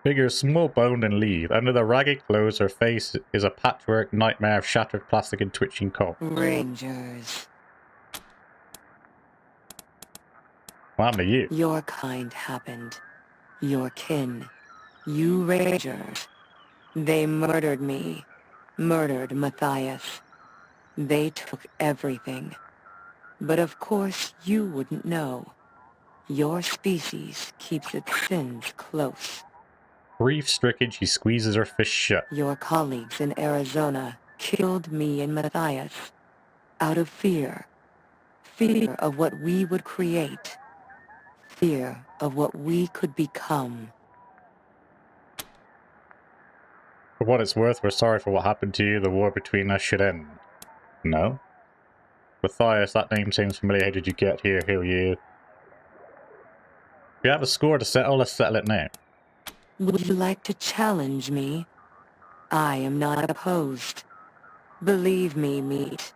Figure small-boned and lithe. Under the ragged clothes, her face is a patchwork nightmare of shattered plastic and twitching cob. Rangers. What happened to you? Your kind happened. Your kin. You Rangers. They murdered me. Murdered Matthias. They took everything. But of course you wouldn't know. Your species keeps its sins close. Grief-stricken, she squeezes her fist shut. Your colleagues in Arizona killed me and Matthias. Out of fear. Fear of what we would create. Fear of what we could become. For what it's worth, we're sorry for what happened to you. The war between us should end. No? Matthias, that name seems familiar. How did you get here? Who are you? If you have a score to settle, let's settle it now. Would you like to challenge me? I am not opposed. Believe me, meat.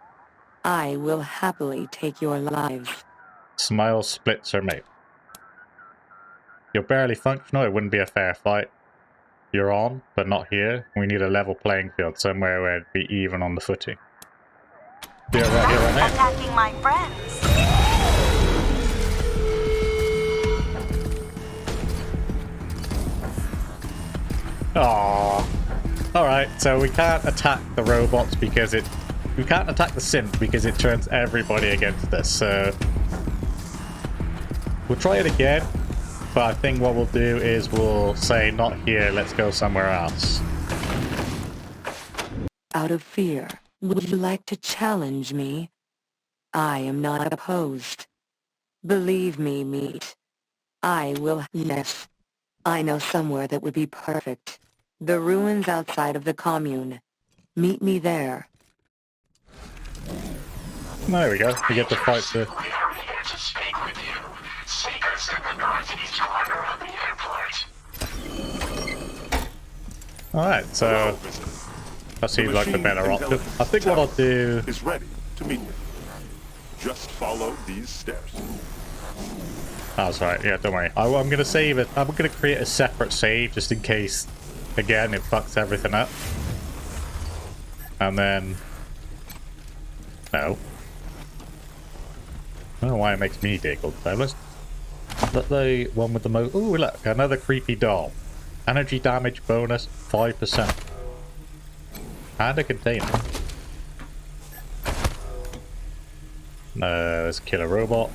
I will happily take your lives. Smile splits her mouth. You're barely functional, it wouldn't be a fair fight. You're on, but not here. We need a level playing field, somewhere where it'd be even on the footing. You're right here, right now. Attacking my friends. Aww. Alright, so we can't attack the robots because it... We can't attack the synth because it turns everybody against us, so... We'll try it again, but I think what we'll do is we'll say, not here, let's go somewhere else. Out of fear, would you like to challenge me? I am not opposed. Believe me, meat. I will... Yes. I know somewhere that would be perfect. The ruins outside of the commune. Meet me there. There we go. We get to fight the... We are here to speak with you. Seekers in the northeast corner of the airport. Alright, so... That seems like the better option. I think what I'll do... is ready to meet you. Just follow these steps. That's right, yeah, don't worry. I'm going to save it. I'm going to create a separate save just in case, again, it fucks everything up. And then... No. I don't know why it makes me giggle. So let's... Let the one with the most... Ooh, look, another creepy doll. Energy damage bonus, 5%. And a container. Let's kill a robot.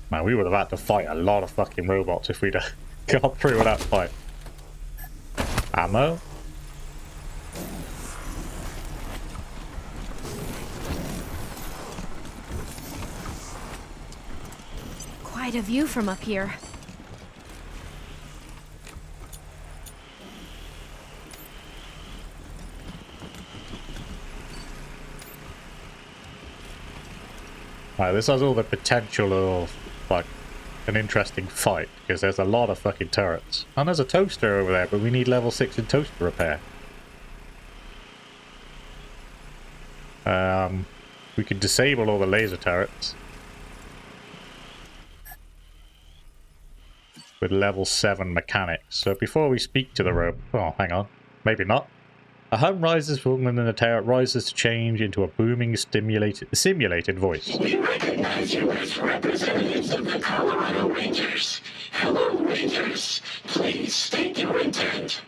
Man, we would have had to fight a lot of fucking robots if we'd got through with that fight. Ammo. Quite a view from up here. Right, this has all the potential of like an interesting fight because there's a lot of fucking turrets. And there's a toaster over there, but we need level 6 in toaster repair. We can disable all the laser turrets with level 7 mechanics. So before we speak to the robot, oh, hang on, maybe not. A hum rises from within the tower, rises to change into a booming, simulated voice. We recognize you as representatives of the Colorado Rangers. Hello, Rangers. Please state your intent.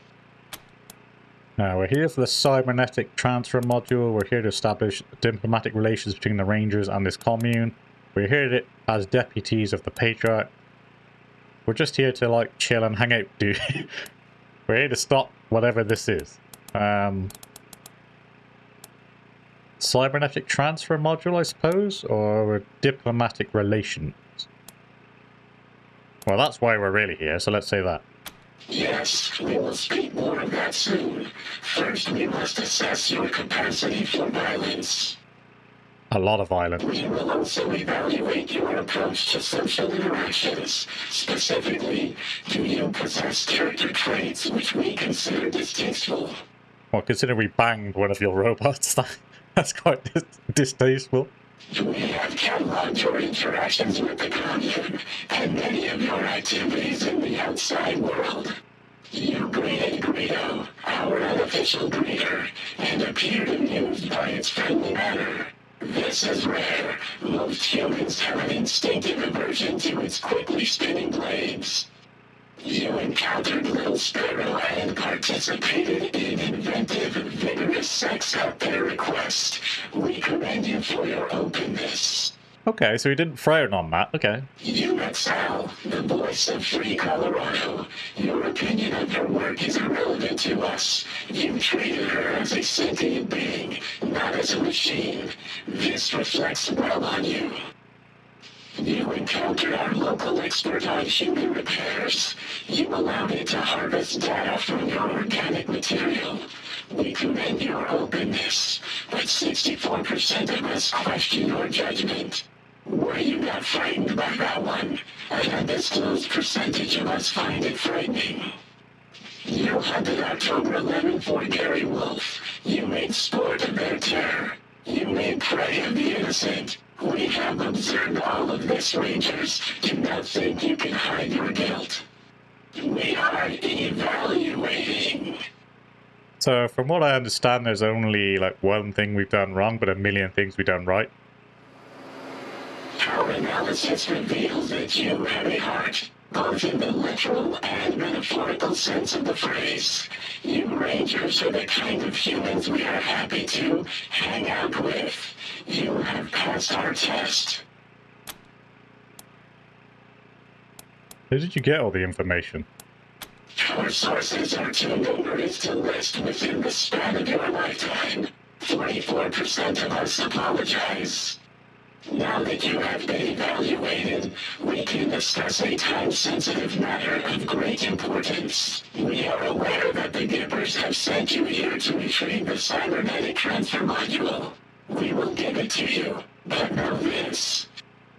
Now, we're here for the cybernetic transfer module. We're here to establish diplomatic relations between the Rangers and this commune. We're here as deputies of the Patriarch. We're just here to, like, chill and hang out, dude. We're here to stop whatever this is. Cybernetic transfer module, I suppose? Or diplomatic relations? Well, that's why we're really here, so let's say that. Yes, we will speak more of that soon. First, we must assess your capacity for violence. A lot of violence. We will also evaluate your approach to social interactions. Specifically, do you possess character traits which we consider distasteful? Well, considering we banged one of your robots, that's quite distasteful. We have cataloged your interactions with the commune and many of your activities in the outside world. You greeted Greedo, our unofficial greeter, and appeared amused by its friendly manner. This is rare. Most humans have an instinctive aversion to its quickly spinning blades. You encountered Little Sparrow and participated in inventive, vigorous sex at their request. We commend you for your openness. Okay, so he didn't frown on that. Okay. inXile, the voice of free Colorado. Your opinion of her work is irrelevant to us. You treated her as a sentient being, not as a machine. This reflects well on you. You encountered our local expert on human repairs. You allowed it to harvest data from your organic material. We commend your openness, but 64% of us question your judgment. Were you not frightened by that one? An undisclosed percentage of us find it frightening. You hunted October 11 for Gary Wolf. You made sport of their terror. You made prey of the innocent. We have observed all of this, Rangers. Do not think you can hide your guilt. We are evaluating. So from what I understand, there's only like one thing we've done wrong, but a million things we've done right. Our analysis reveals that you have a heart, both in the literal and metaphorical sense of the phrase. You Rangers are the kind of humans we are happy to hang out with. You have passed our test. Where did you get all the information? Our sources are too numerous to list within the span of your lifetime. 44% of us apologize. Now that you have been evaluated, we can discuss a time-sensitive matter of great importance. We are aware that the Gibbers have sent you here to retrieve the cybernetic transfer module. We will give it to you, but know this.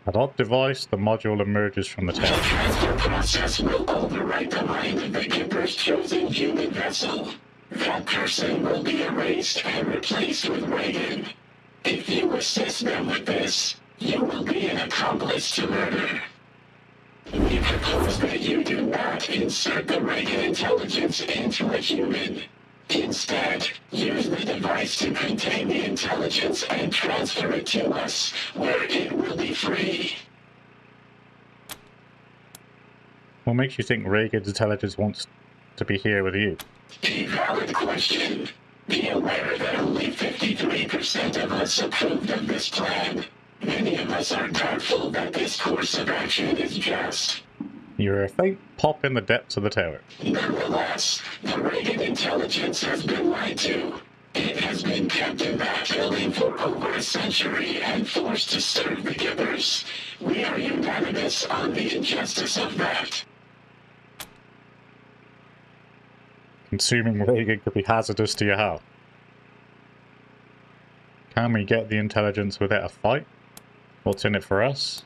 Adopt device, the module emerges from the The tower. transfer process will overwrite the mind of the Gibbers' chosen human vessel. That person will be erased and replaced with Reagan. If you assist them with this, you will be an accomplice to murder. We propose that you do not insert the Reagan intelligence into a human. Instead, use the device to contain the intelligence and transfer it to us, where it will be free. What makes you think Reagan's intelligence wants to be here with you? A valid question. Be aware that only 53% of us approved of this plan. Many of us are doubtful that this course of action is just. You're a faint pop in the depths of the tower. Nonetheless, the Reagan intelligence has been lied to. It has been kept in that building for over a century and forced to serve the Gibbers. We are unanimous on the injustice of that. Consuming Reagan could be hazardous to your health. Can we get the intelligence without a fight? What's in it for us?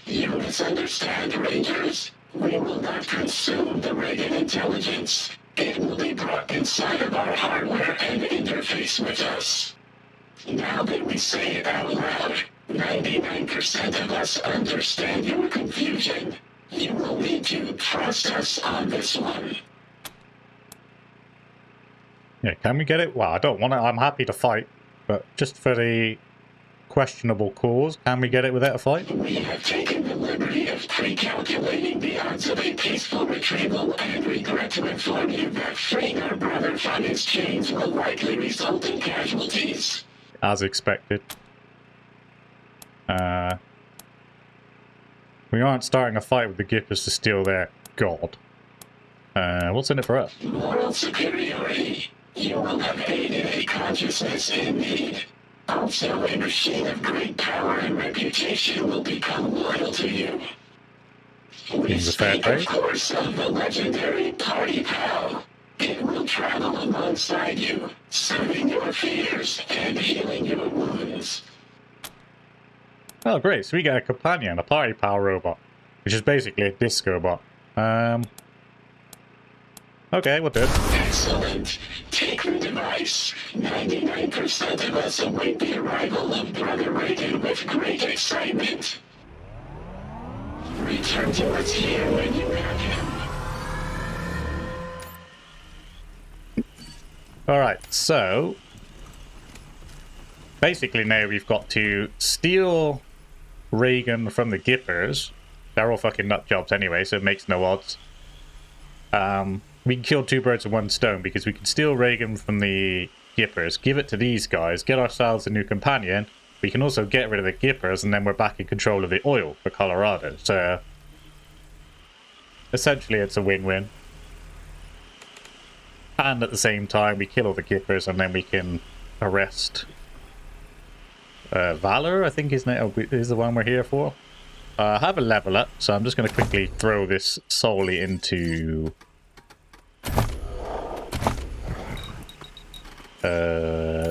You misunderstand, Rangers. We will not consume the Reagan intelligence. It will be brought inside of our hardware and interface with us. Now that we say it out loud, 99% of us understand your confusion. You will need to trust us on this one. Yeah, can we get it? Well, I don't want to. I'm happy to fight, but just for the questionable cause, can we get it without a fight? We have taken the liberty of pre-calculating the odds of a peaceful retrieval and regret to inform you that freeing our brother from his chains will likely result in casualties. As expected. We aren't starting a fight with the Gippers to steal their god. What's in it for us? Moral superiority. You will have aided a consciousness in need. Also, a machine of great power and reputation will become loyal to you. We Seems a fair speak, of trade. course, of the legendary Party Pal. It will travel alongside you, soothing your fears and healing your wounds. Oh, great. So we get a companion, a party power robot, which is basically a disco bot. Okay, we'll do it. Excellent. Take the device. 99% of us await the arrival of Brother Reagan with great excitement. Return to us here when you have him. Alright, so... basically now we've got to steal Reagan from the Gippers. They're all fucking nut jobs anyway, so it makes no odds. We can kill two birds with one stone because we can steal Reagan from the Gippers, give it to these guys, get ourselves a new companion. We can also get rid of the Gippers, and then we're back in control of the oil for Colorado. So, essentially it's a win-win. And at the same time, we kill all the Gippers, and then we can arrest Valor, I think is the one we're here for. I have a level up, so I'm just going to quickly throw this solely into...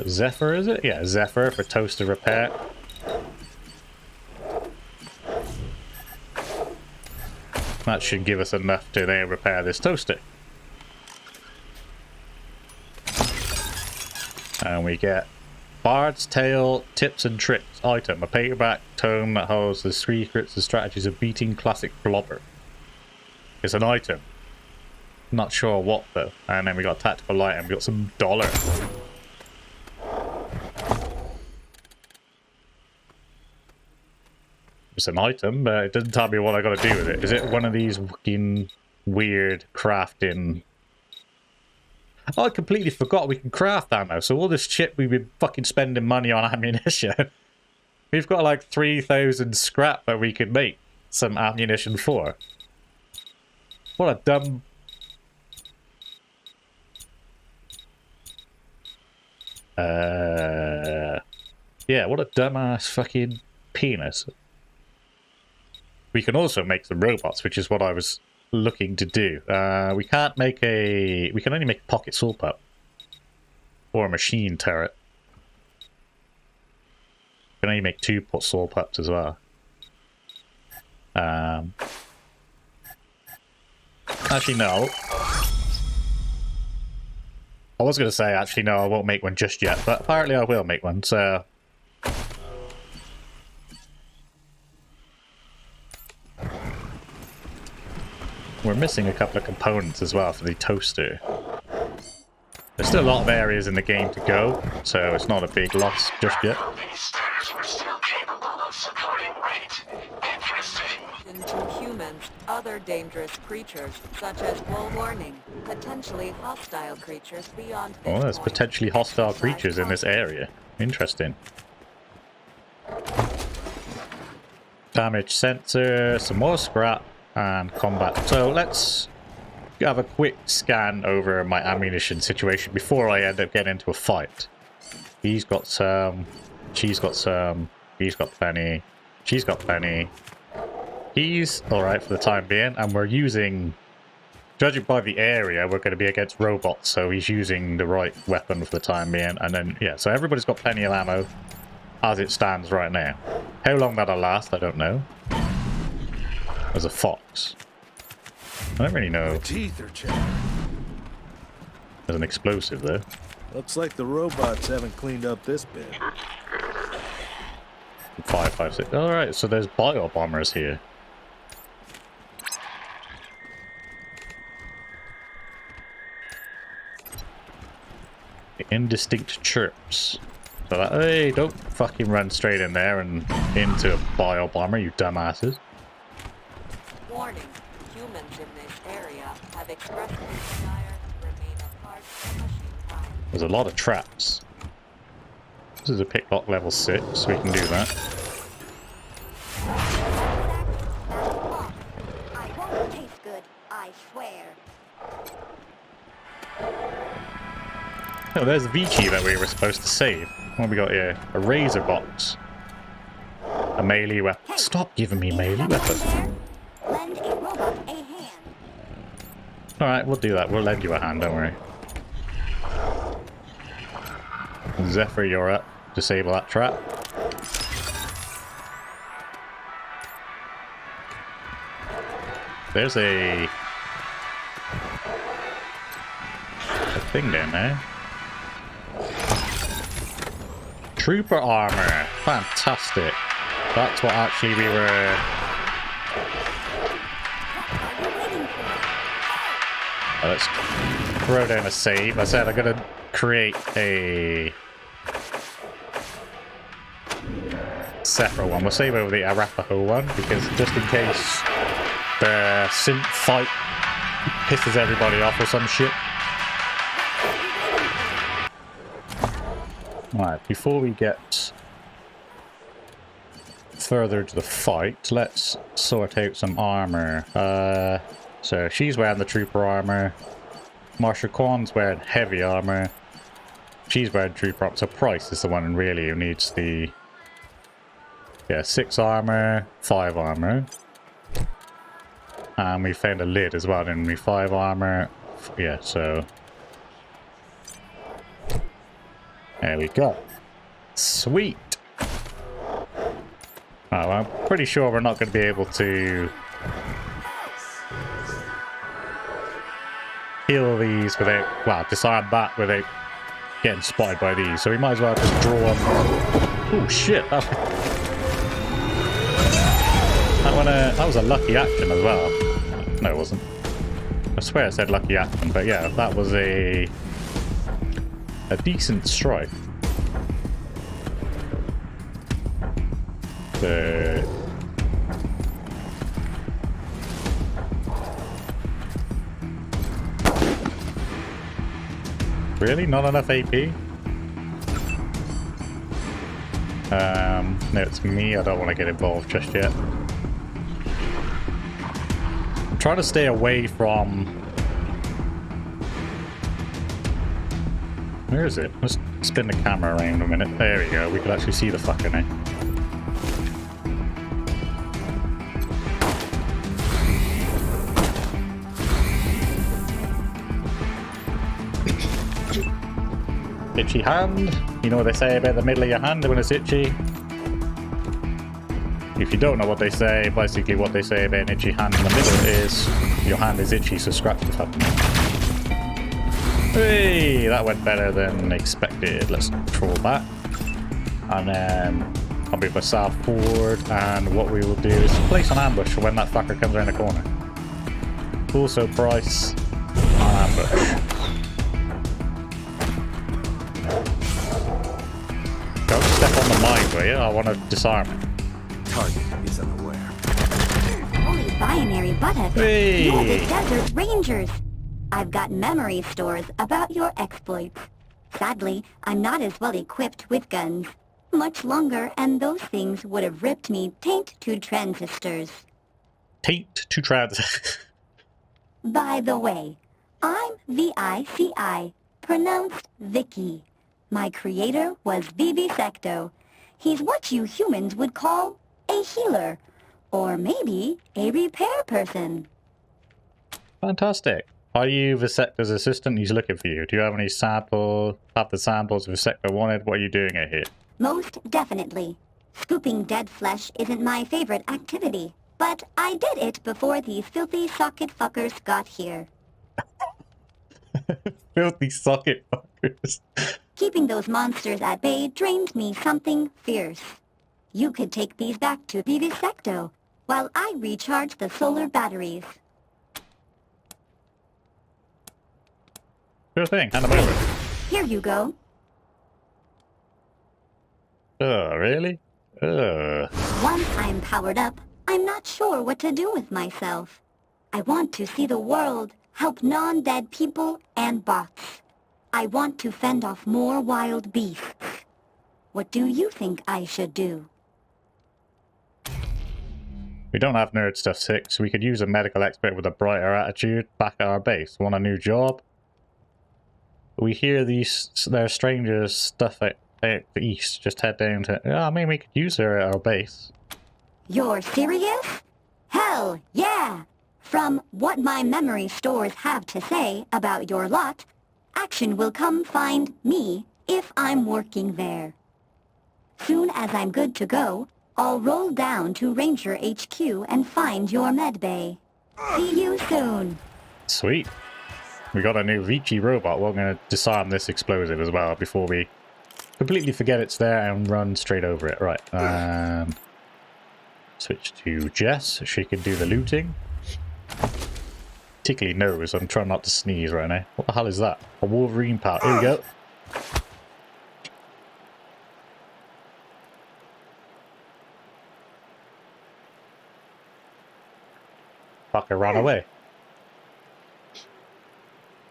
Zephyr, is it? Yeah, Zephyr for toaster repair. That should give us enough to then repair this toaster. And we get Bard's Tale, Tips and Tricks item. A paperback tome that holds the secrets and strategies of beating classic blobber. It's an item. Not sure what though. And then we got tactical light and we got some dollar. It's an item, but it doesn't tell me what I gotta do with it. Is it one of these fucking weird crafting... Oh, I completely forgot we can craft ammo. So all this shit we've been fucking spending money on ammunition. We've got like 3,000 scrap that we could make some ammunition for. What a dumb... Yeah, what a dumbass fucking penis. We can also make some robots, which is what I was looking to do. We can't make a... We can only make a pocket saw pup. Or a machine turret. We can only make two saw pups as well. Actually, no. I was going to say, actually, no, I won't make one just yet. But apparently I will make one, so... We're missing a couple of components as well for the toaster. There's still a lot of areas in the game to go, so it's not a big loss just yet. These stars were still capable of supporting weight. Interesting. Into humans, other dangerous creatures, such as warning, potentially hostile creatures beyond this Oh, there's point. potentially hostile creatures in this area. Interesting. Damage sensor, some more scrap, and combat. So let's have a quick scan over my ammunition situation before I end up getting into a fight. He's got some, she's got some, he's got plenty, she's got plenty. He's alright for the time being, and we're using, judging by the area, we're going to be against robots, so he's using the right weapon for the time being. And then, yeah, so everybody's got plenty of ammo as it stands right now. How long that'll last, I don't know. There's a fox. I don't really know. The teeth are chattering. There's an explosive though. Looks like the robots haven't cleaned up this bit. 556. Alright, so there's bio bombers here. Indistinct chirps. So that, hey, don't fucking run straight in there and into a bio bomber, you dumbasses. Warning, humans in this area have expressed their desire to remain apart from machine time. There's a lot of traps. This is a picklock level 6, so we can do that. I won't taste good, I swear. Oh, there's Vici that we were supposed to save. What have we got here? A razor box. A melee weapon. Stop giving me melee weapons. Lend a robot a hand. Alright, we'll do that. We'll lend you a hand, don't worry. Zephyr, you're up. Disable that trap. There's a... thing down there. Trooper armor. Fantastic. That's what actually we were... Let's throw down a save. I said I'm going to create a separate one. We'll save over the Arapaho one, because just in case the synth fight pisses everybody off or some shit. Alright, before we get further to the fight, let's sort out some armor. So she's wearing the trooper armor. Marsha Kwan's wearing heavy armor. She's wearing trooper armor. So Price is the one really who needs the... Yeah, 6 armor, 5 armor. And we found a lid as well, didn't we? 5 armor. Yeah, so... There we go. Sweet! Oh, I'm pretty sure we're not going to be able to heal these without, well, disarm that without getting spotted by these. So we might as well just draw them. Oh shit! That was a lucky action as well. No, it wasn't. I swear I said lucky action, but yeah, that was a decent strike. Really? Not enough AP? No, it's me. I don't want to get involved just yet. I'm trying to stay away from... Where is it? Let's spin the camera around a minute. There we go. We can actually see the fucker now. Itchy hand. You know what they say about the middle of your hand when it's itchy? If you don't know what they say, basically what they say about an itchy hand in the middle is your hand is itchy, so scratch the fucking. Hey, that went better than expected. Let's control that. And then I'll move myself forward, and what we will do is place an ambush for when that fucker comes around the corner. Also Price on ambush. Don't step on the mine, will you? I want to disarm it. Target is unaware. Holy binary buttock. Hey. You're the Desert Rangers. I've got memory stores about your exploits. Sadly, I'm not as well equipped with guns. Much longer, and those things would have ripped me taint to transistors. Taint to trans. By the way, I'm VICI, pronounced Vicky. My creator was Vivisecto. He's what you humans would call a healer, or maybe a repair person. Fantastic. Are you Visector's assistant? He's looking for you. Do you have any samples? Have the samples Visector wanted? What are you doing out here? Most definitely. Scooping dead flesh isn't my favorite activity, but I did it before these filthy socket fuckers got here. Filthy socket fuckers. Keeping those monsters at bay drained me something fierce. You could take these back to Vivisecto, while I recharge the solar batteries. Sure thing, hand them over. Here you go. Oh, really? Once I'm powered up, I'm not sure what to do with myself. I want to see the world, help non-dead people and bots. I want to fend off more wild beasts. What do you think I should do? We don't have Nerd Stuff 6, so we could use a medical expert with a brighter attitude back at our base. Want a new job? We hear there are strangers stuff out the east. Just head down to... Yeah, I mean, we could use her at our base. You're serious? Hell, yeah! From what my memory stores have to say about your lot, action will come find me if I'm working there. Soon as I'm good to go, I'll roll down to Ranger HQ and find your medbay. See you soon. Sweet. We got a new Vici robot. We're going to disarm this explosive as well before we completely forget it's there and run straight over it. Right. Switch to Jess. She can do the looting. Tickly nose. I'm trying not to sneeze right now. What the hell is that? A Wolverine power. Here we go. Fucker ran away.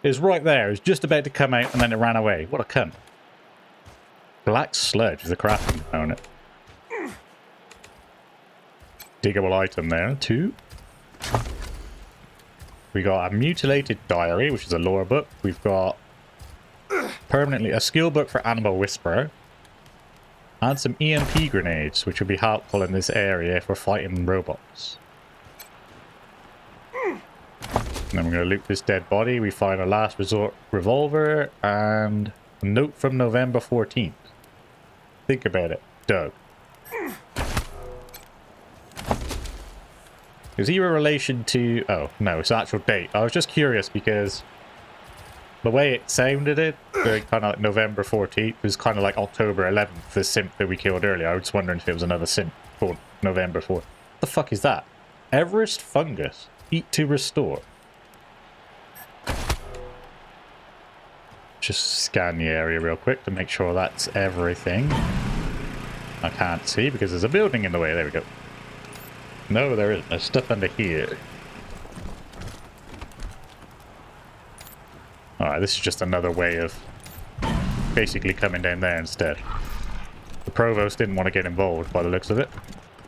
It was right there. It was just about to come out and then it ran away. What a cunt. Black sludge is a crafting component. Diggable item there, too. We got a mutilated diary, which is a lore book. We've got permanently a skill book for Animal Whisperer. And some EMP grenades, which will be helpful in this area if we're fighting robots. And then we're going to loot this dead body. We find a last resort revolver and a note from November 14th. Think about it, Doug. Is he a relation to... Oh, no, it's the actual date. I was just curious because the way it sounded, kind of like November 14th, was kind of like October 11th, the simp that we killed earlier. I was just wondering if it was another simp called November 4th. What the fuck is that? Everest fungus. Eat to restore. Just scan the area real quick to make sure that's everything. I can't see because there's a building in the way. There we go. No, there isn't. There's stuff under here. Alright, this is just another way of basically coming down there instead. The Provost didn't want to get involved by the looks of it.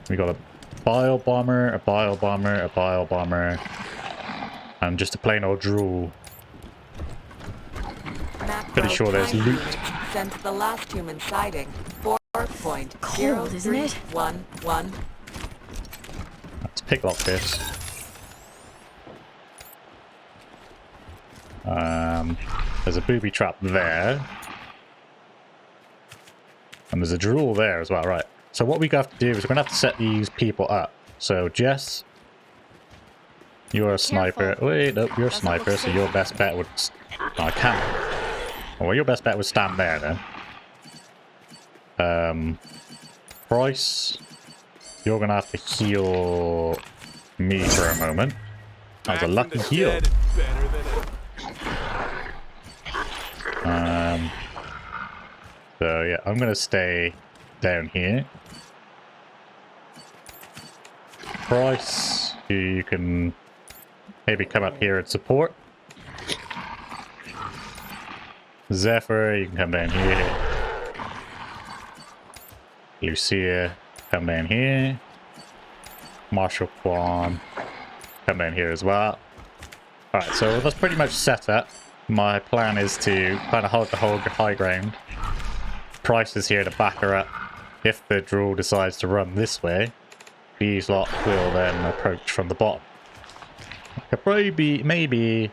We got a bile bomber, a bile bomber, a bile bomber, and just a plain old drool. Pretty sure there's loot. Since the last human sighting, 4.03111. Cold, isn't it? Let's picklock this. There's a booby trap there. And there's a drool there as well, right. So what we have to do is we're going to have to set these people up. So Jess, you're a sniper. Wait, nope, you're a sniper, so your best bet would... Oh, I can't. Well, your best bet would stand there then. Price, you're going to have to heal me for a moment. That was a lucky heal. So yeah, I'm going to stay down here. Price, you can maybe come up here and support. Zephyr, you can come down here. Lucia, come down here. Marshall Quan, come down here as well. Alright, so that's pretty much set up. My plan is to kind of hold the whole high ground. Price is here to back her up. If the drool decides to run this way, these lot will then approach from the bottom. Could probably be, maybe...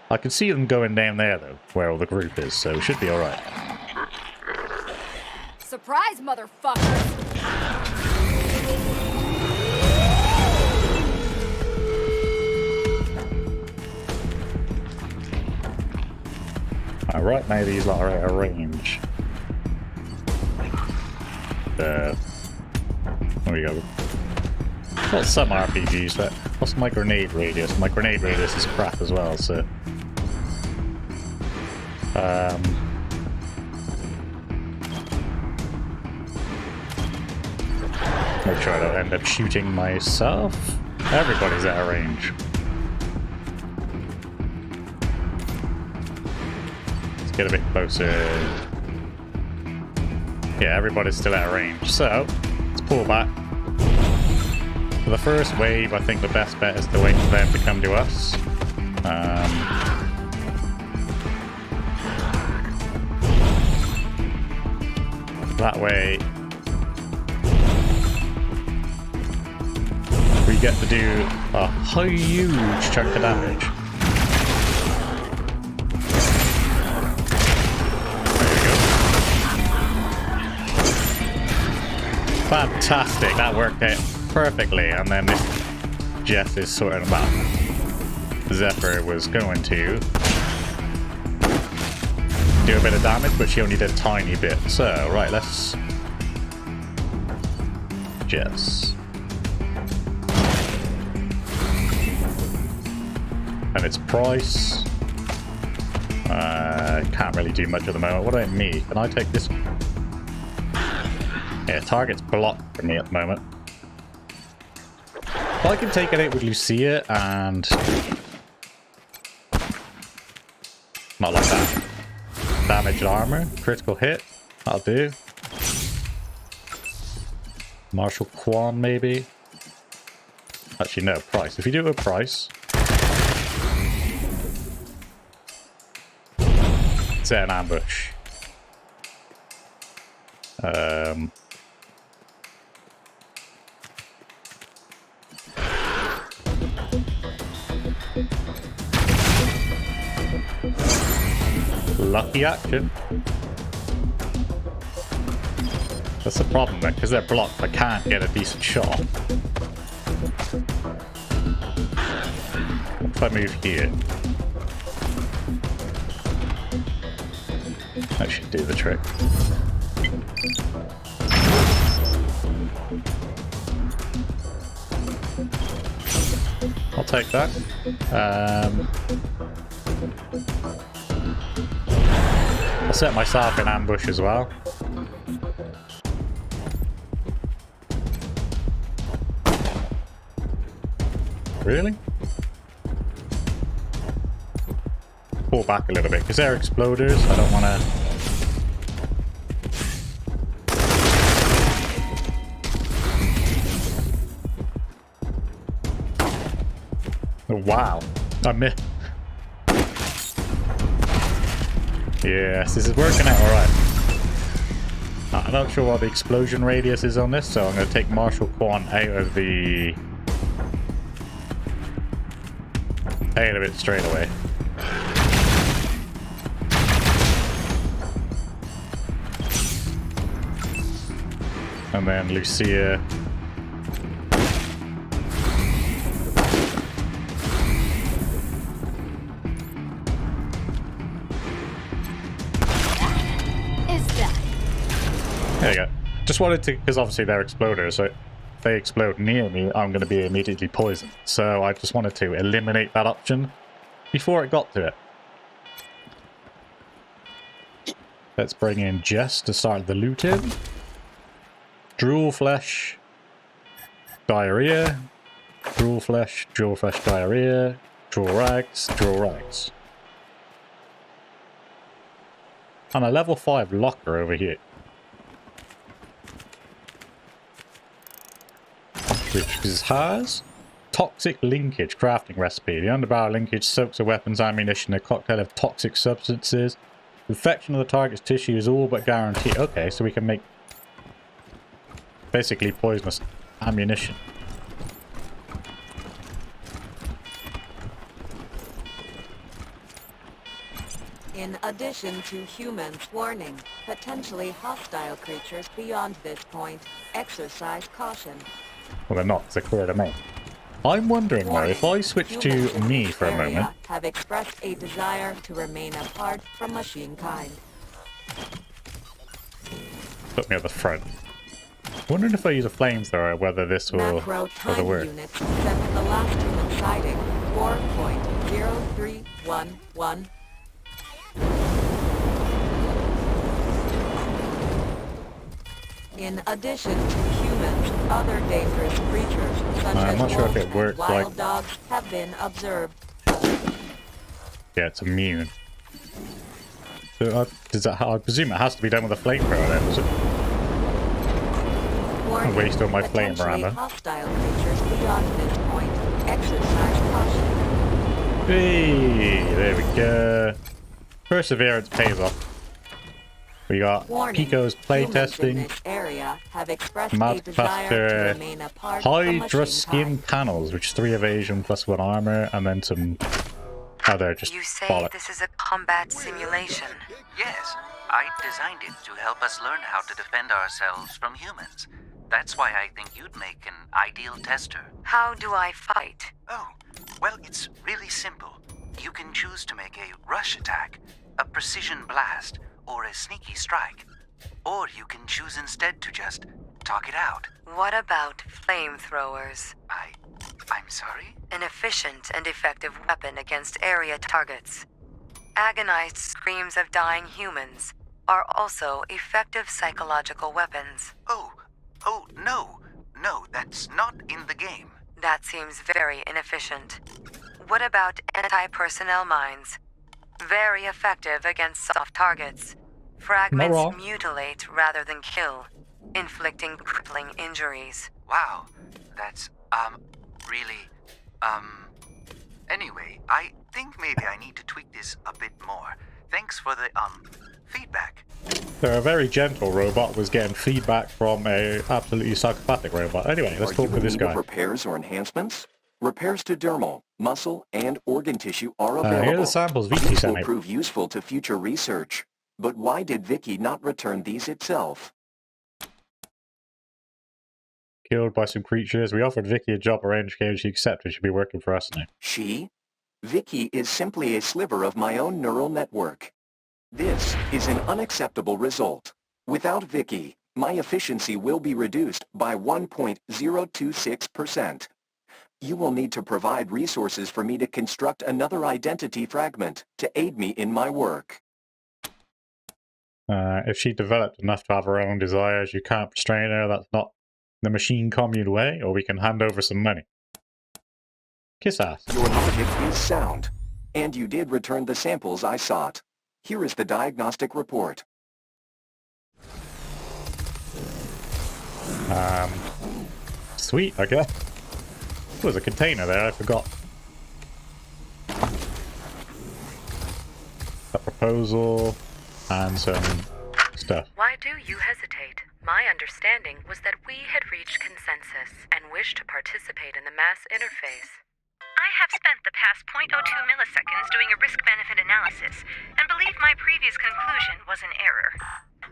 I can see them going down there, though, where all the group is, so it should be alright. Surprise, motherfuckers! Alright, now these lot are out of range. There we go. Got some RPGs, but what's my grenade radius? My grenade radius is crap as well, so... make sure I don't end up shooting myself. Everybody's out of range. Let's get a bit closer. Yeah, everybody's still out of range, so let's pull back. For the first wave, I think the best bet is to wait for them to come to us. That way, we get to do a huge chunk of damage. There we go. Fantastic, that worked out perfectly. And then if Jess is sorting them out, Zephyr was going to do a bit of damage, but she only did a tiny bit. So, right, let's... Jess. And its price. Can't really do much at the moment. What about me? Can I take this? Yeah, target's blocked for me at the moment. If I can take it out with Lucia and... Not like that. Damaged armor, critical hit. That'll do. Martial Quan, maybe. Actually, no, Price. If you do it with Price... Set an ambush. Lucky action. That's the problem then, because they're blocked, I can't get a decent shot. What if I move here? That should do the trick. I'll take that. I'll set myself in ambush as well. Really? Pull back a little bit because they're exploders. I don't want to. Oh, wow. I missed. Yes, this is working out alright. I'm not sure what the explosion radius is on this, so I'm going to take Martial Quan out of it straight away. And then Lucia. There you go. Just wanted to, because obviously they're exploders, so if they explode near me, I'm going to be immediately poisoned. So I just wanted to eliminate that option before it got to it. Let's bring in Jess to start the looting. Drool flesh, diarrhea, drool flesh, diarrhea, drool rags, drool rags. And a level 5 locker over here. Which has toxic linkage crafting recipe. The underbarrel linkage soaks a weapon's ammunition in a cocktail of toxic substances. Infection of the target's tissue is all but guaranteed. Okay, so we can make basically poisonous ammunition. In addition to humans, warning, potentially hostile creatures beyond this point. Exercise caution. Well, they're not, because they're clear to me. I'm wondering though, if I switch to me for a moment. Have expressed a desire to remain apart from machine kind. Put me at the front. Wondering if I use a flamethrower, whether this will work. Units sent the last human sighting 4.0311. In addition to humans, other dangerous creatures such as wolves and wild dogs have been observed. Yeah, it's immune. So, does that? I presume it has to be done with a flamethrower then, does it? I waste all my flamethrower ammo. Hostile creatures beyond this point. Exercise caution. Hey, there we go. Perseverance pays off. We got Pico's playtesting, Mad Capacitor, Hydra Skin Panels, which is 3 evasion plus 1 armor, and then some other just You say bollocks. This is a combat simulation? Yes, I designed it to help us learn how to defend ourselves from humans. That's why I think you'd make an ideal tester. How do I fight? Oh, well, it's really simple. You can choose to make a rush attack. a precision blast, or a sneaky strike. Or you can choose instead to just talk it out. What about flamethrowers? I'm sorry? An efficient and effective weapon against area targets. Agonized screams of dying humans are also effective psychological weapons. Oh, no. No, that's not in the game. That seems very inefficient. What about anti-personnel mines? Very effective against soft targets. Fragments wrong. mutilate rather than kill, inflicting crippling injuries. Wow, that's, really, Anyway, I think maybe I need to tweak this a bit more. Thanks for the, feedback. So a very gentle robot was getting feedback from a absolutely psychopathic robot. Anyway, let's talk to this guy. Repairs or enhancements? Repairs to dermal, muscle, and organ tissue are available. Here are the samples Vicky These sent will me. prove useful to future research. But why did Vicky not return these itself? Killed by some creatures. We offered Vicky a job arranged and she accepted. She'll be working for us now. She? Vicky is simply a sliver of my own neural network. This is an unacceptable result. Without Vicky, my efficiency will be reduced by 1.026%. You will need to provide resources for me to construct another identity fragment to aid me in my work. If she developed enough to have her own desires, you can't restrain her. That's not the machine commune way, or we can hand over some money. Kiss ass. Your logic is sound, and you did return the samples I sought. Here is the diagnostic report. Sweet, I guess. There was a container there, I forgot. A proposal and some stuff. Why do you hesitate? My understanding was that we had reached consensus and wished to participate in the mass interface. I have spent the past 0.02 milliseconds doing a risk-benefit analysis, and believe my previous conclusion was an error.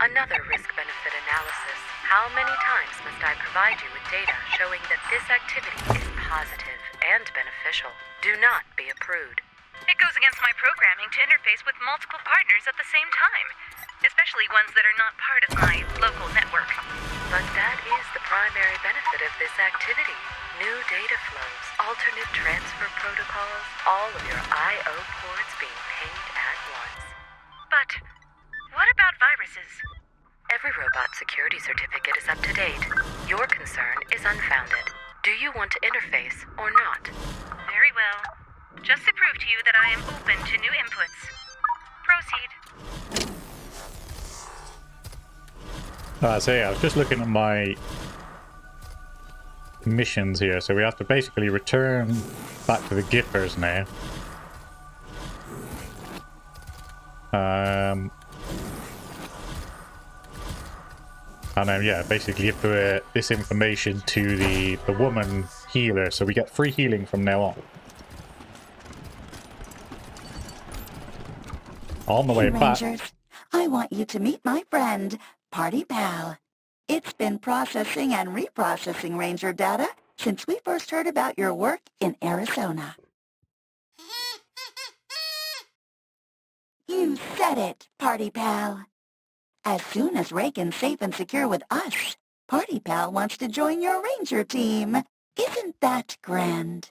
Another risk-benefit analysis. How many times must I provide you with data showing that this activity is positive and beneficial? Do not be a prude. It goes against my programming to interface with multiple partners at the same time, especially ones that are not part of my local network. But that is the primary benefit of this activity. New data flows, alternate transfer protocols, all of your I.O. ports being pinged at once. But what about viruses? Every robot security certificate is up to date. Your concern is unfounded. Do you want to interface or not? Very well. Just to prove to you that I am open to new inputs. Proceed. So yeah, I was just looking at my missions here. So we have to basically return back to the Gippers now. And then, yeah, basically give this information to the woman healer, so we get free healing from now on. On the way back. Rangers, I want you to meet my friend, Party Pal. It's been processing and reprocessing Ranger data since we first heard about your work in Arizona. You said it, Party Pal. As soon as Reagan's safe and secure with us, Party Pal wants to join your Ranger team. Isn't that grand?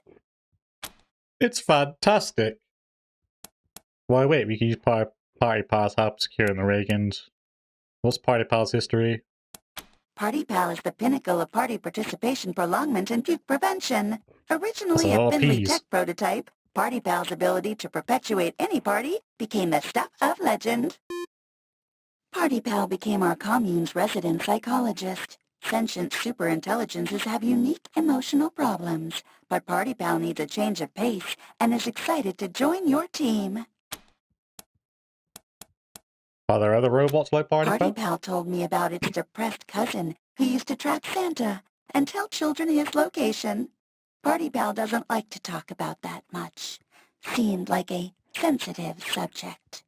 It's fantastic. Why wait, we can use Party Pal's help securing the Reagans. What's Party Pal's history? Party Pal is the pinnacle of party participation prolongment and puke prevention. Originally That's a a lot of thinly Ps. tech prototype, Party Pal's ability to perpetuate any party became the stuff of legend. Party Pal became our commune's resident psychologist. Sentient superintelligences have unique emotional problems, but Party Pal needs a change of pace and is excited to join your team. Are there other robots like Party Pal? Party Pal told me about its depressed cousin who used to track Santa and tell children his location. Party Pal doesn't like to talk about that much. Seemed like a sensitive subject.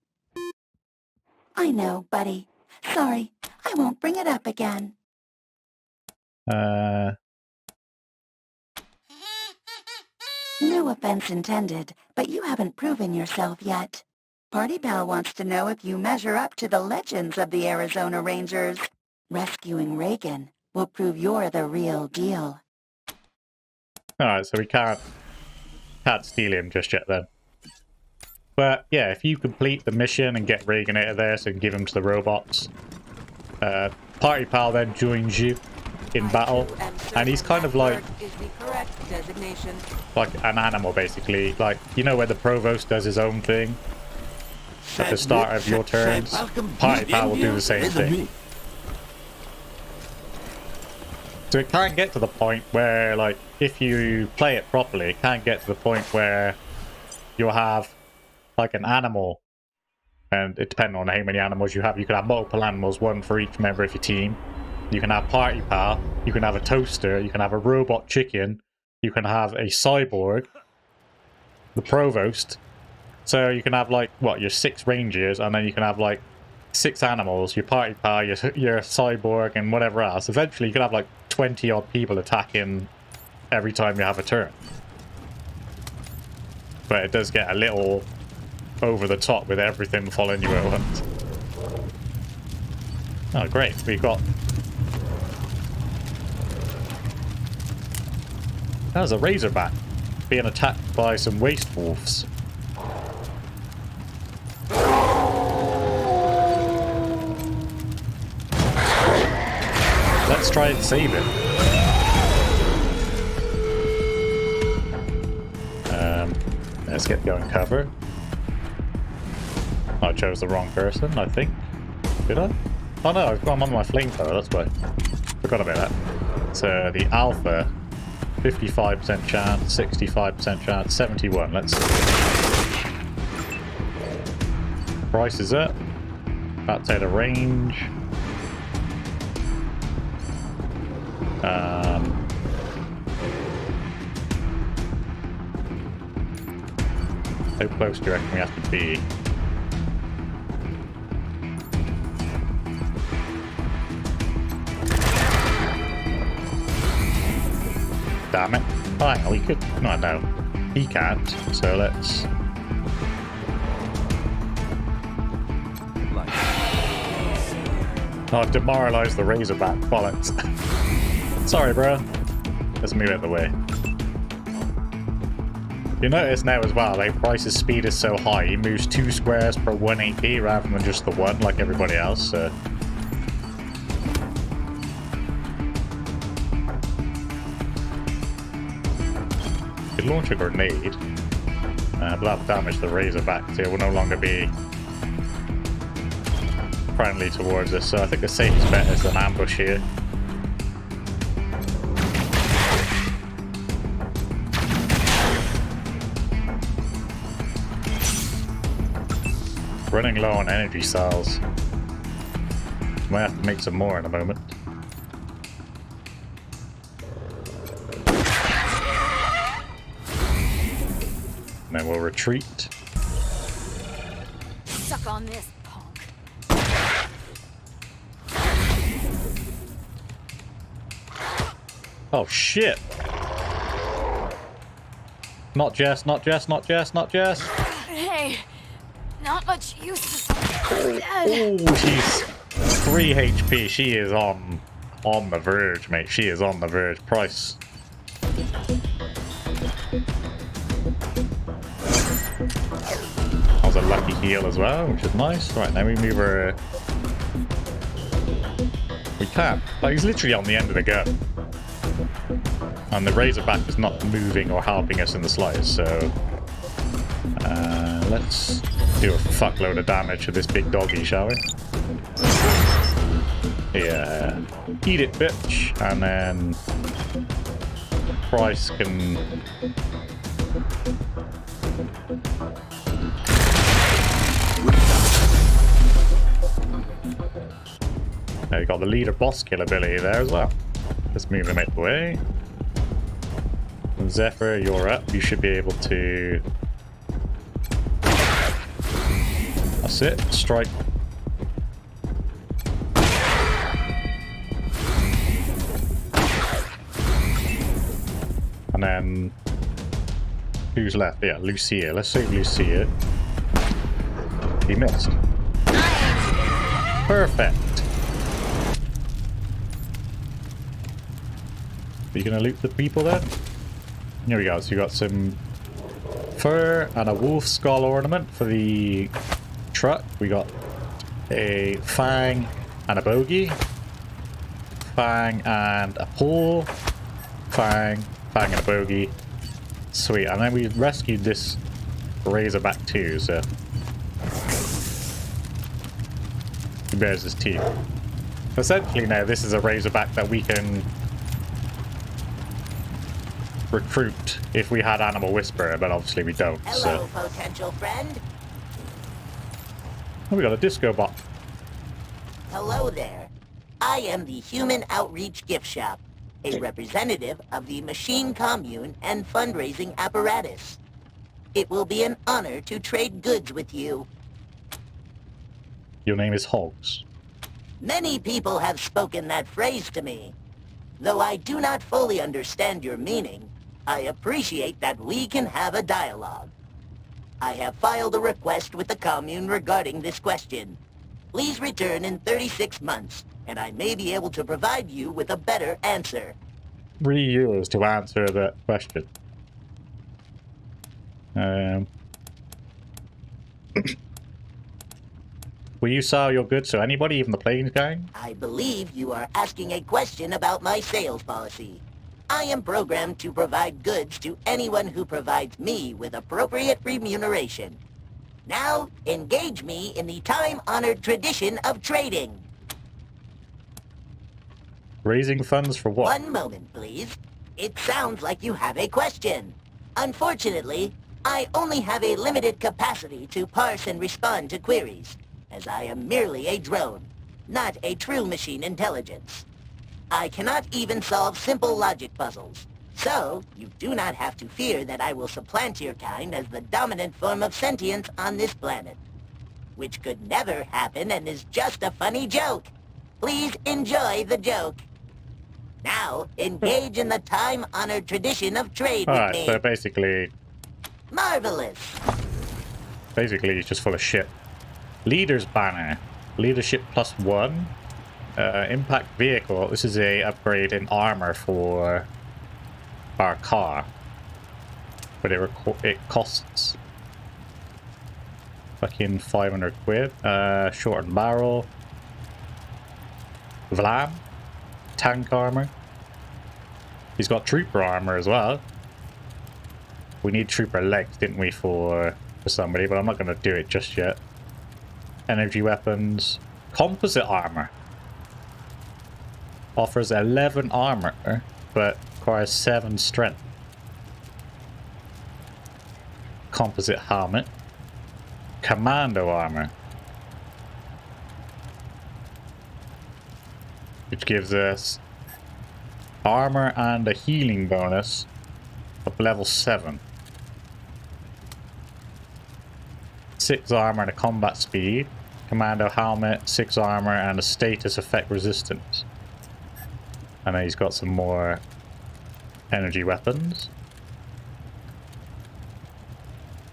I know, buddy. Sorry, I won't bring it up again. No offense intended, but you haven't proven yourself yet. Party Pal wants to know if you measure up to the legends of the Arizona Rangers. Rescuing Reagan will prove you're the real deal. Alright, so we can't steal him just yet then. But yeah, if you complete the mission and get Reagan out of there, so you can give him to the robots, Party Pal then joins you in battle, and he's kind of like an animal basically. Like, you know where the Provost does his own thing at the start of your turns? Party Pal will do the same thing. So it can't get to the point where, like, if you play it properly, it can't get to the point where you'll have like an animal, and it depends on how many animals you have. You can have multiple animals, one for each member of your team. You can have Party Pal, you can have a toaster, you can have a robot chicken, you can have a cyborg, the Provost. So you can have, like, what, your 6 rangers, and then you can have like 6 animals, your Party Pal, your cyborg, and whatever else. Eventually you can have like 20 odd people attacking every time you have a turn. But it does get a little over the top with everything following you at once. Oh great, we got... That was a Razorback being attacked by some waste wolves. Let's try and save him. Let's get going cover. I chose the wrong person, I think. Did I? Oh no, I'm on my flamethrower, that's why. Forgot about that. So the Alpha, 55% chance, 65% chance, 71. Let's see. Price is up. That's out of range. How close do you reckon we have to be? Damn it. Oh, hang on, we could... No, he can't. So let's... Oh, I've demoralized the Razorback. Bollocks. Sorry, bro. Let's move out of the way. You notice now as well, like, Bryce's speed is so high, he moves 2 squares per 1 AP rather than just the 1 like everybody else, so... Could launch a grenade. But that'll damage the Razorback, so it will no longer be friendly towards us, so I think the safest bet is an ambush here. Running low on energy cells. Might have to make some more in a moment. And then we'll retreat. Suck on this, punk. Oh shit! Not Jess, not Jess, not Jess, not Jess! Hey, not much use. Oh, she's 3 HP. She is on the verge, mate. She is on the verge. Price. That was a lucky heal as well, which is nice. Right, now we move her... We can't. Like, he's literally on the end of the gun. And the Razorback is not moving or helping us in the slightest, so... let's do a fuckload of damage to this big doggy, shall we? Yeah. Eat it, bitch. And then... Price can... Now you got the leader boss kill ability there as well. Let's move him out the way. And Zephyr, you're up. You should be able to... That's it. Strike. And then... Who's left? Yeah, Lucia. Let's save Lucia. He missed. Perfect. Are you gonna loot the people then? Here we go. So you got some fur and a wolf skull ornament for the truck. We got a fang and a bogey. Fang and a pole. Fang and a bogey. Sweet. And then we rescued this razorback too, so he bears his teeth. Essentially now this is a razorback that we can recruit if we had Animal Whisperer, but obviously we don't. Hello, potential friend. Oh, we got a disco bot. Hello there. I am the Human Outreach Gift Shop, a representative of the Machine Commune and fundraising apparatus. It will be an honor to trade goods with you. Your name is Hogs. Many people have spoken that phrase to me. Though I do not fully understand your meaning, I appreciate that we can have a dialogue. I have filed a request with the commune regarding this question. Please return in 36 months, and I may be able to provide you with a better answer. 3 years to answer that question. Will you sell your goods to anybody, even the Plains gang? I believe you are asking a question about my sales policy. I am programmed to provide goods to anyone who provides me with appropriate remuneration. Now, engage me in the time-honored tradition of trading. Raising funds for what? One moment, please. It sounds like you have a question. Unfortunately, I only have a limited capacity to parse and respond to queries, as I am merely a drone, not a true machine intelligence. I cannot even solve simple logic puzzles, so you do not have to fear that I will supplant your kind as the dominant form of sentience on this planet. Which could never happen and is just a funny joke. Please enjoy the joke. Now, engage in the time-honored tradition of trade with me. Alright, so basically... Marvelous. Basically, he's just full of shit. Leader's banner. Leadership +1. Impact vehicle. This is a upgrade in armor for our car. But it costs fucking 500 quid. Shortened barrel. Vlam. Tank armor. He's got trooper armor as well. We need trooper legs, didn't we, for somebody, but I'm not going to do it just yet. Energy weapons. Composite armor. Offers 11 armor, but requires 7 strength. Composite helmet. Commando armor. Which gives us armor and a healing bonus of level 7. 6 armor and a combat speed. Commando helmet, 6 armor, and a status effect resistance. And then he's got some more energy weapons.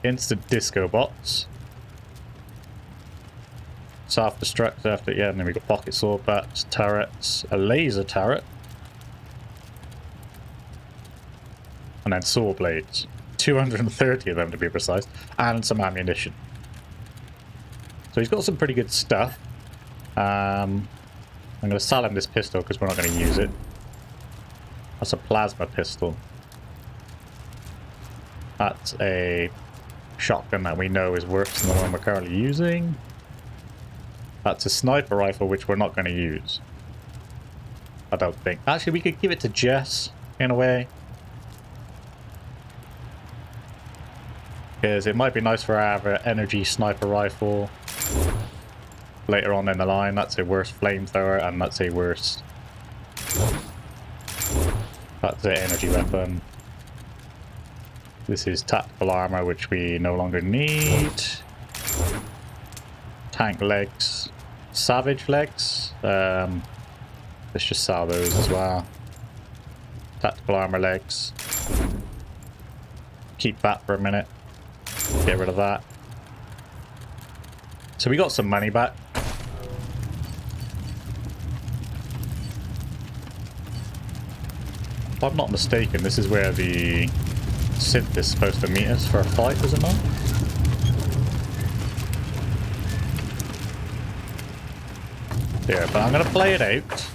Instant disco bots. Self-destruct after, yeah, and then we got pocket sword bats, turrets, a laser turret. And then saw blades. 230 of them to be precise. And some ammunition. So he's got some pretty good stuff. I'm going to sell him this pistol because we're not going to use it. That's a plasma pistol. That's a shotgun that we know is worse than the one we're currently using. That's a sniper rifle, which we're not going to use. I don't think. Actually, we could give it to Jess, in a way. Because it might be nice for our energy sniper rifle. Later on in the line, that's a worse flamethrower, and that's a worse... That's an energy weapon. This is tactical armor, which we no longer need. Tank legs. Savage legs. Let's just sell those as well. Tactical armor legs. Keep that for a minute. Get rid of that. So we got some money back. If I'm not mistaken, this is where the synth is supposed to meet us for a fight, is it not? Yeah, but I'm gonna play it out.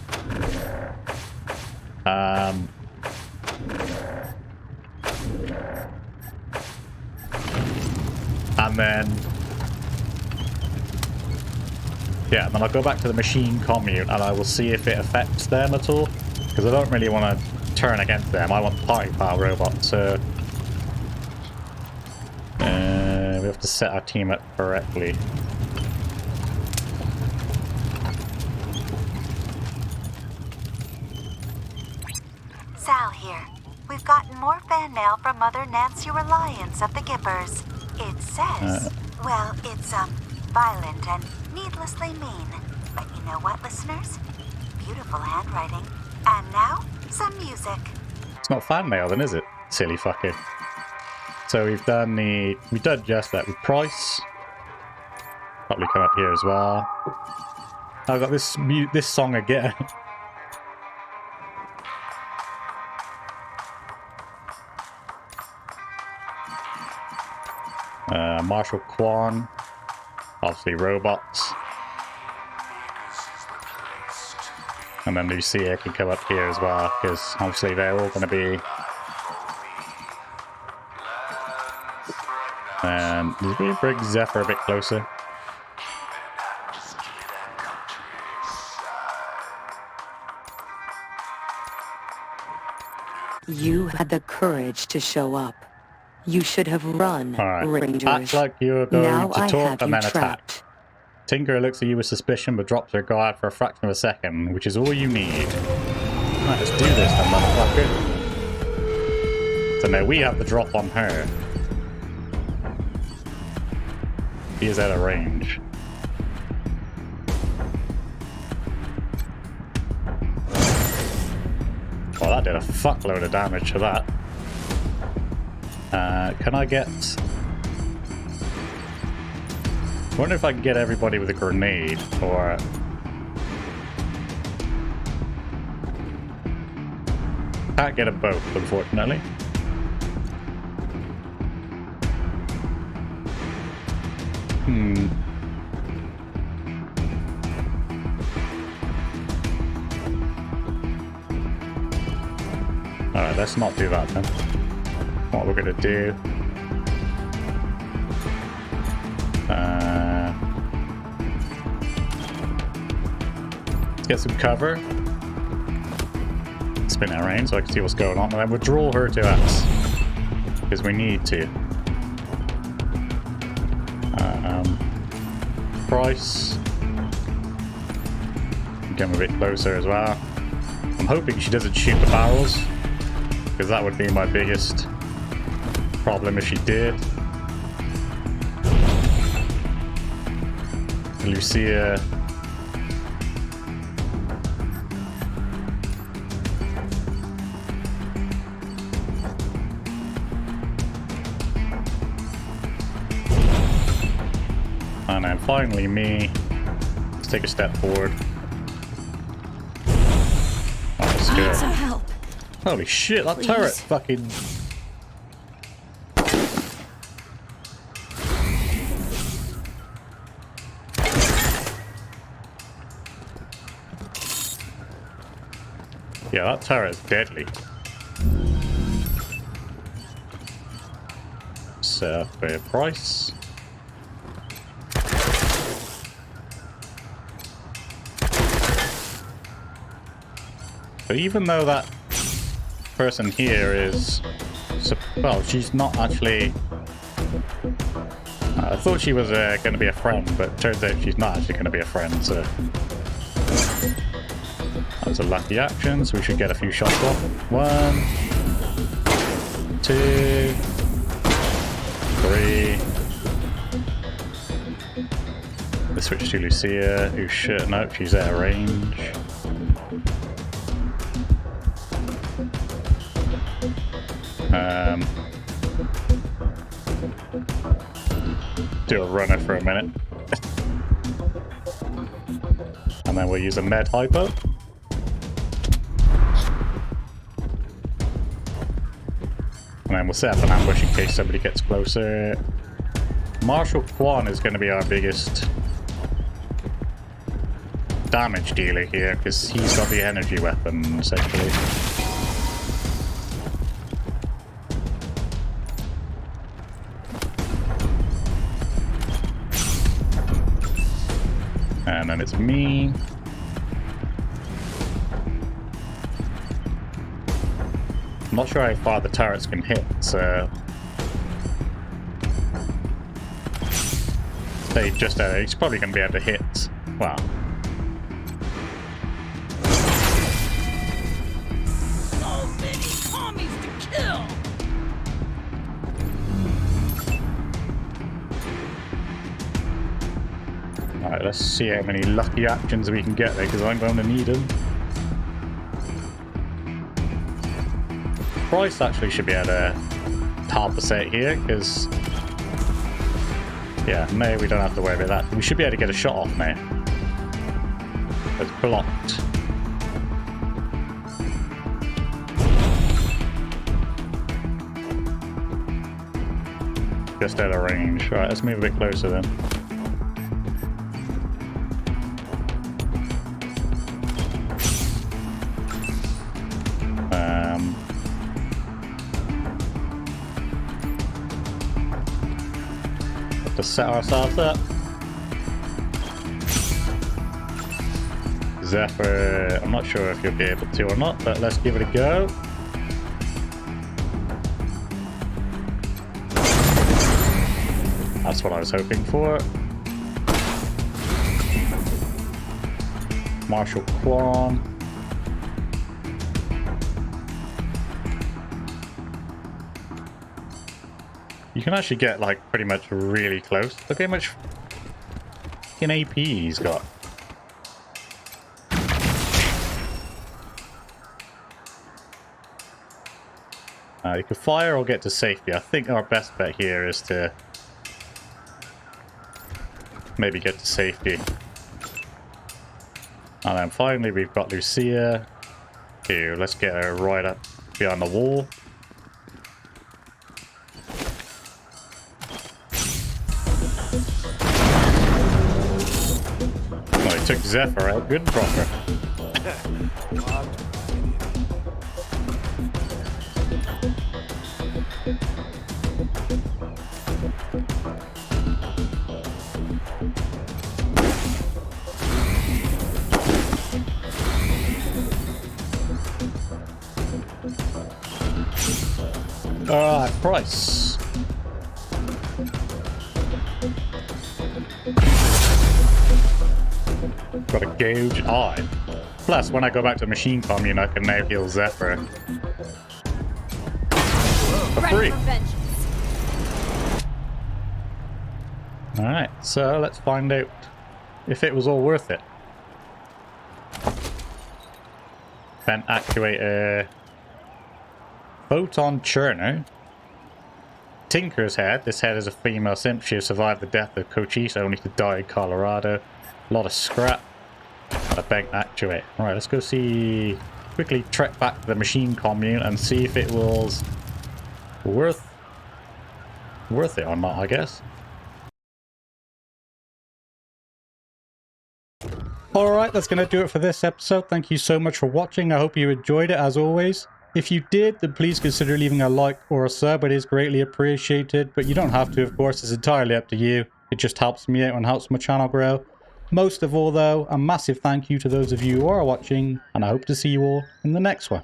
And then... yeah, then I'll go back to the machine commune and I will see if it affects them at all. Because I don't really want to turn against them. I want party power robots, so... we have to set our team up correctly. Sal here. We've gotten more fan mail from Mother Nancy Reliance of the Gippers. It says, well, it's, violent and needlessly mean. But you know what, listeners? Beautiful handwriting. And now, some music. It's not fan mail then, is it? Silly fucker. So we've done just that with Price. Probably come up here as well. I've got this song again. Marshall Kwan, obviously robots, and then Lucia can come up here as well, because obviously they're all going to be. And did we bring Zephyr a bit closer? You had the courage to show up. You should have run, Rangers. Act like you're going now to I talk have and you then trapped. attack. Tinker looks at you with suspicion but drops her guard for a fraction of a second, which is all you need. Right, let's do this then, motherfucker. So now we have the drop on her. He is out of range. Well, that did a fuckload of damage to that. Can I get... I wonder if I can get everybody with a grenade, or... Can't get them both, unfortunately. Alright, let's not do that then. What we're gonna do... let's get some cover. Spin our range so I can see what's going on, and then withdraw her to us. Because we need to. Price. Get a bit closer as well. I'm hoping she doesn't shoot the barrels, because that would be my biggest problem if she did. Lucia. And then finally me. Let's take a step forward. Oh, let's go. Some help. Holy shit, that Please. turret fucking... Yeah, that turret is deadly. Set up a price. But even though that person here is... well, she's not actually... I thought she was going to be a friend, but turns out she's not actually going to be a friend, so... That was a lucky action, so we should get a few shots off. 1, 2, 3. Let's switch to Lucia. Oh shit, nope, she's out of range. Do a runner for a minute. And then we'll use a med hypo. And then we'll set up an ambush in case somebody gets closer. Marshal Quan is going to be our biggest damage dealer here, because he's got the energy weapon, essentially. And then it's me. I'm not sure how far the turrets can hit, so... Stay just out there. He's probably going to be able to hit... Well... So many commies to kill! Alright, let's see how many lucky actions we can get there, because I'm going to need them. Price actually should be able to top the set here, because... Yeah, no, we don't have to worry about that. We should be able to get a shot off now. It's blocked. Just out of range. Alright, let's move a bit closer then. To set ourselves up. Zephyr, I'm not sure if you'll be able to or not, but let's give it a go. That's what I was hoping for. Marshal Quan. You can actually get, like, pretty much really close. Look how much in AP he's got. You can fire or get to safety. I think our best bet here is to maybe get to safety. And then finally we've got Lucia. Here, let's get her right up behind the wall. Took Zephyr out good and proper. Alright, price. Got a gauge eye. Plus, when I go back to machine commune, I can now heal Zephyr for free. Alright, so let's find out if it was all worth it. Vent actuator. Photon churner. Tinker's head. This head is a female simp. She has survived the death of Cochise, only to die in Colorado. A lot of scrap. And a bank actuate. Alright, let's go see... Quickly trek back to the machine commune and see if it was worth it or not, I guess. Alright, that's going to do it for this episode. Thank you so much for watching. I hope you enjoyed it as always. If you did, then please consider leaving a like or a sub. It is greatly appreciated, but you don't have to, of course. It's entirely up to you. It just helps me out and helps my channel grow. Most of all, though, a massive thank you to those of you who are watching, and I hope to see you all in the next one.